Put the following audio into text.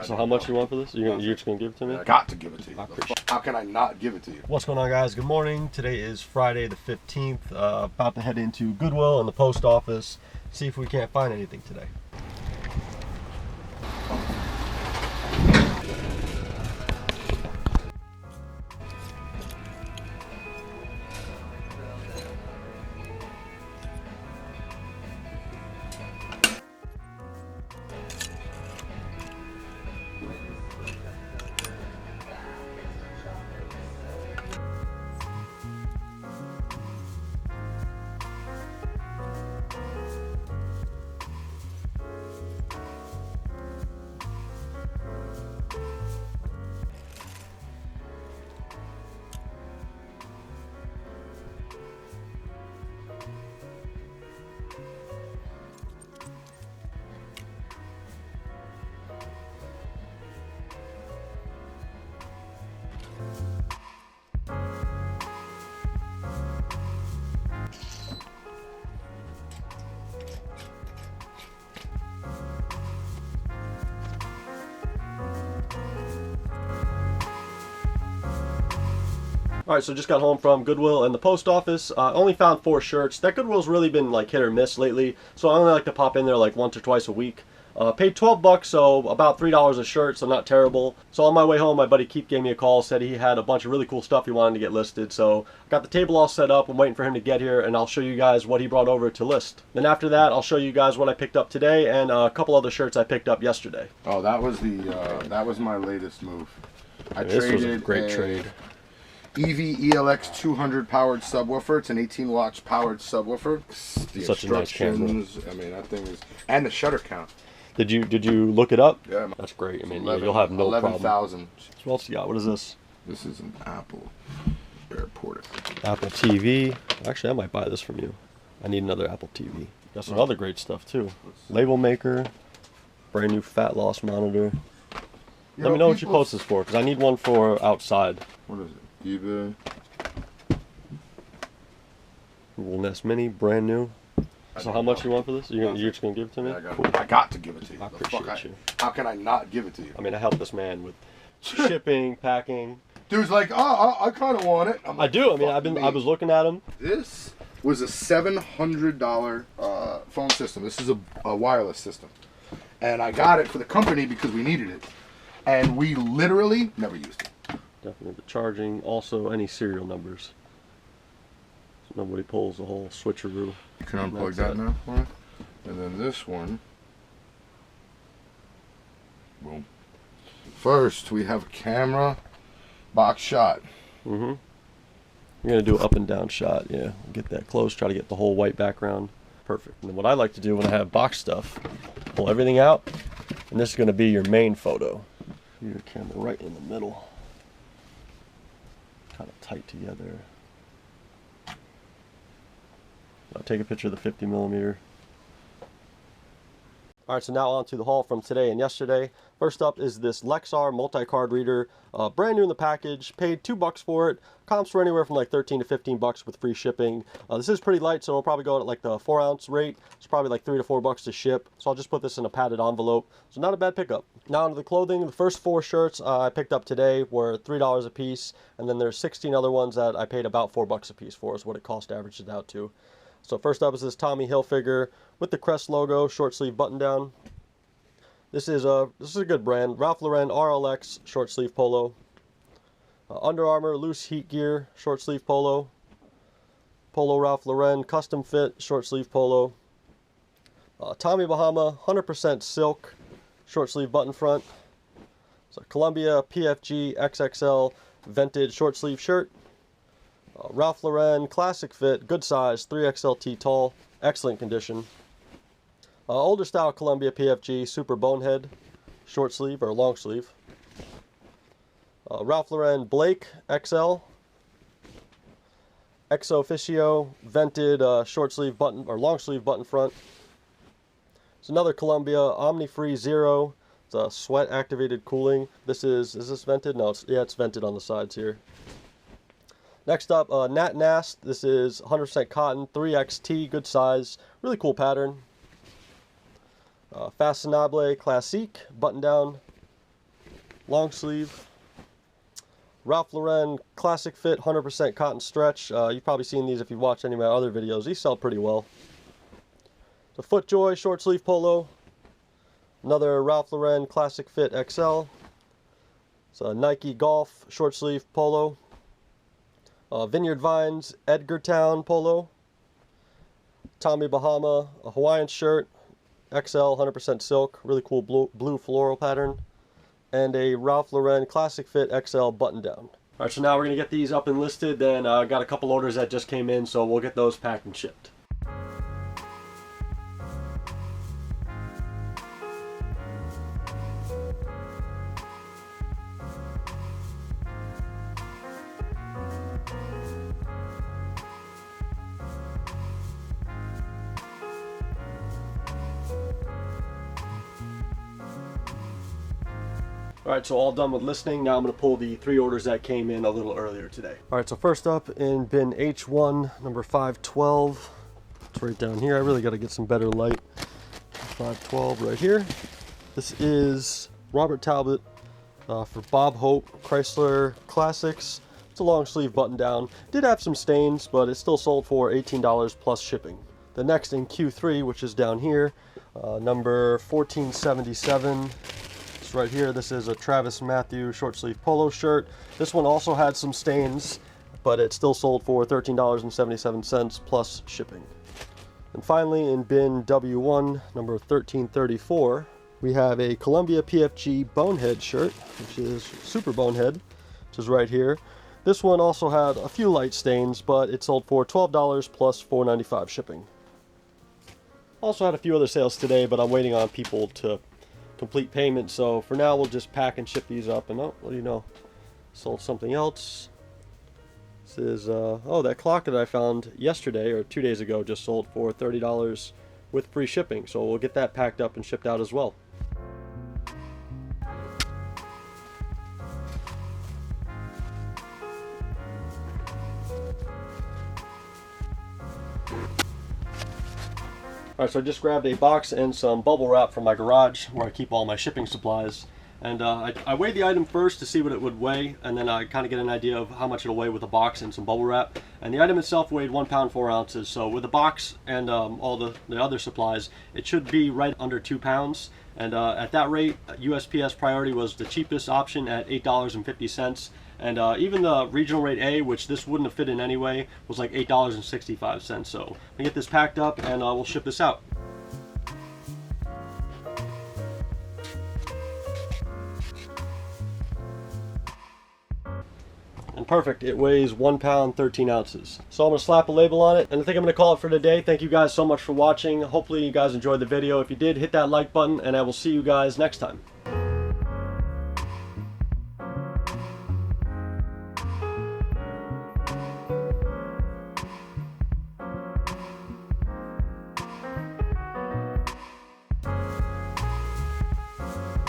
So how much you want for this? You're just gonna give it to me? I got to give it to you. I appreciate it. How can I not give it to you? What's going on, guys? Good morning. Today is Friday the 15th. About to head into Goodwill and the post office. See if we can't find anything today. Alright, so just got home from Goodwill and the post office. Only found 4 shirts. That Goodwill's really been like hit or miss lately, so I only like to pop in there like once or twice a week. Paid 12 bucks, so about $3 a shirt, so not terrible. So on my way home, my buddy Keith gave me a call, said he had a bunch of really cool stuff he wanted to get listed. So got the table all set up. I'm waiting for him to get here, and I'll show you guys what he brought over to list. Then after that, I'll show you guys what I picked up today and a couple other shirts I picked up yesterday. Oh, that was that was my latest move. This was a great trade. ELX 200 powered subwoofer. It's an 18-watt powered subwoofer. The Such a nice camera. I mean, that thing is, and the shutter count. Did you look it up? Yeah. That's great. I mean, you'll have no problem. 11,000. So what else you got? What is this? This is an Apple AirPort. Apple TV. Actually, I might buy this from you. I need another Apple TV. Got some other great stuff too. Label maker. Brand new fat loss monitor. Let me know what you post this for, because I need one for outside. What is it? eBay. Google Nest Mini, brand new. So how much you want for this? You're just gonna give it to me? Yeah, I got to give it to you. I appreciate you. How can I not give it to you? I mean, I help this man with shipping, packing. Dude's like, oh, I kind of want it. I do. I mean, I was looking at them. This was a $700 phone system. This is a wireless system, and I got it for the company because we needed it, and we literally never used it. Definitely the charging. Also, any serial numbers. So nobody pulls the whole switcheroo. You can unplug that now for me. And then this one. Boom. First, we have a camera box shot. You're gonna do an up and down shot. Yeah, get that close. Try to get the whole white background. Perfect. And then what I like to do when I have box stuff, pull everything out, and this is gonna be your main photo. Your camera right in the middle. Kind of tight together. I'll take a picture of the 50mm. Alright, so now on to the haul from today and yesterday. First up is this Lexar multi-card reader. Brand new in the package. Paid $2 for it. Comps for anywhere from like 13 to 15 bucks with free shipping. This is pretty light, so it'll probably go at like the 4-ounce rate. It's probably like $3 to $4 to ship. So I'll just put this in a padded envelope. So not a bad pickup. Now onto the clothing. The first 4 shirts I picked up today were $3 a piece. And then there's 16 other ones that I paid about $4 a piece for, is what it cost averages out to. So first up is this Tommy Hilfiger with the Crest logo, short sleeve button down. This is a good brand. Ralph Lauren RLX short sleeve polo. Under Armour loose heat gear short sleeve polo. Polo Ralph Lauren custom fit short sleeve polo. Tommy Bahama 100% silk short sleeve button front. So Columbia PFG XXL vented short sleeve shirt. Ralph Lauren classic fit, good size, 3XLT tall, excellent condition. Older style Columbia PFG super bonehead, short sleeve or long sleeve. Ralph Lauren Blake XL, Ex Officio vented short sleeve button or long sleeve button front. It's another Columbia Omni-Free Zero. It's a sweat activated cooling. Is this vented? No, it's vented on the sides here. Next up, Nat Nast. This is 100% cotton, 3XT, good size, really cool pattern. Façonnable Classique, button down, long sleeve. Ralph Lauren classic fit 100% cotton stretch. You've probably seen these if you've watched any of my other videos. These sell pretty well. The FootJoy short sleeve polo. Another Ralph Lauren classic fit XL. It's a Nike Golf short sleeve polo. Vineyard Vines Edgartown polo. Tommy Bahama, a Hawaiian shirt, XL 100% silk, really cool blue floral pattern. And a Ralph Lauren classic fit XL button down. All right, so now we're gonna get these up and listed. Then I got a couple orders that just came in, so we'll get those packed and shipped. Alright, so all done with listing. Now I'm going to pull the 3 orders that came in a little earlier today. Alright, so first up in bin H1, number 512. It's right down here. I really got to get some better light. 512 right here. This is Robert Talbot for Bob Hope Chrysler Classics. It's a long sleeve button down. Did have some stains, but it still sold for $18 plus shipping. The next in Q3, which is down here, number 1477. Right here, this is a Travis Matthew short sleeve polo shirt. This one also had some stains, but it still sold for $13.77 plus shipping. And finally, in bin W1, number 1334, we have a Columbia PFG Bonehead shirt, which is Super Bonehead, which is right here. This one also had a few light stains, but it sold for $12 plus $4.95 shipping. Also had a few other sales today, but I'm waiting on people to complete payment, so for now we'll just pack and ship these up. And oh, what do you know, sold something else. This is oh, that clock that I found yesterday or 2 days ago just sold for $30 with free shipping, so we'll get that packed up and shipped out as well. Alright, so I just grabbed a box and some bubble wrap from my garage where I keep all my shipping supplies. And I weighed the item first to see what it would weigh, and then I kind of get an idea of how much it'll weigh with a box and some bubble wrap. And the item itself weighed 1 pound 4 ounces, so with the box and all the other supplies, it should be right under 2 pounds. And at that rate, USPS Priority was the cheapest option at $8.50. And even the regional rate A, which this wouldn't have fit in anyway, was like $8.65. So I'm gonna get this packed up and we'll ship this out. And perfect, it weighs 1 pound 13 ounces. So I'm gonna slap a label on it, and I think I'm gonna call it for today. Thank you guys so much for watching. Hopefully you guys enjoyed the video. If you did, hit that like button, and I will see you guys next time.